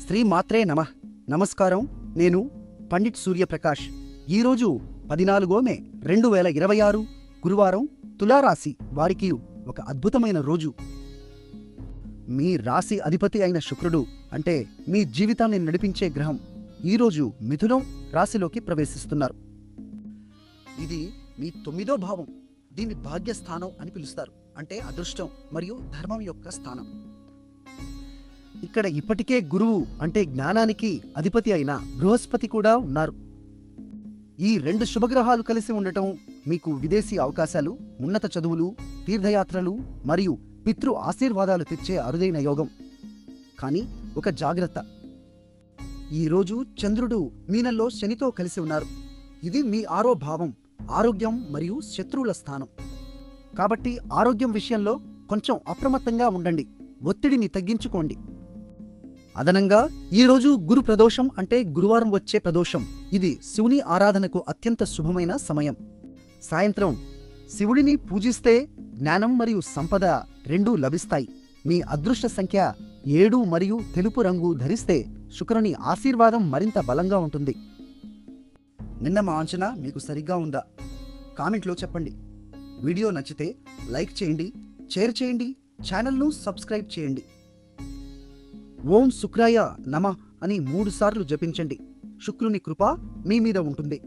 శ్రీ మాత్రే నమః. నమస్కారం. నేను పండిట్ సూర్యప్రకాష్. ఈరోజు 14 మే 2026 గురువారం. తులారాశి వారికి ఒక అద్భుతమైన రోజు. మీ రాశి అధిపతి అయిన శుక్రుడు అంటే మీ జీవితాన్ని నడిపించే గ్రహం ఈరోజు మిథునం రాశిలోకి ప్రవేశిస్తున్నారు. ఇది మీ 9వ భావం. దీన్ని భాగ్యస్థానం అని పిలుస్తారు. అంటే అదృష్టం మరియు ధర్మం యొక్క స్థానం. ఇక్కడ ఇప్పటికే గురువు అంటే జ్ఞానానికి అధిపతి అయిన బృహస్పతి కూడా ఉన్నారు. ఈ 2 శుభగ్రహాలు కలిసి ఉండటం మీకు విదేశీ అవకాశాలు, ఉన్నత చదువులు, తీర్థయాత్రలు మరియు పితృ ఆశీర్వాదాలు తెచ్చే అరుదైన యోగం. కానీ ఒక జాగ్రత్త, ఈరోజు చంద్రుడు మీనంలో శనితో కలిసి ఉన్నారు. ఇది మీ 6వ భావం, ఆరోగ్యం మరియు శత్రువుల స్థానం. కాబట్టి ఆరోగ్యం విషయంలో కొంచెం అప్రమత్తంగా ఉండండి, ఒత్తిడిని తగ్గించుకోండి. అదనంగా ఈరోజు గురు ప్రదోషం అంటే గురువారం వచ్చే ప్రదోషం. ఇది శివుని ఆరాధనకు అత్యంత శుభమైన సమయం. సాయంత్రం శివుడిని పూజిస్తే జ్ఞానం మరియు సంపద రెండూ లభిస్తాయి. మీ అదృష్ట సంఖ్య 7 మరియు తెలుపు రంగు ధరిస్తే శుక్రుని ఆశీర్వాదం మరింత బలంగా ఉంటుంది. నిన్న మా అంచనా మీకు సరిగ్గా ఉందా? కామెంట్లో చెప్పండి. వీడియో నచ్చితే లైక్ చేయండి, షేర్ చేయండి, ఛానల్ను సబ్స్క్రైబ్ చేయండి. ఓం శుక్రాయ నమః అని 3 సార్లు జపించండి. శుక్రుని కృప మీ మీద ఉంటుంది.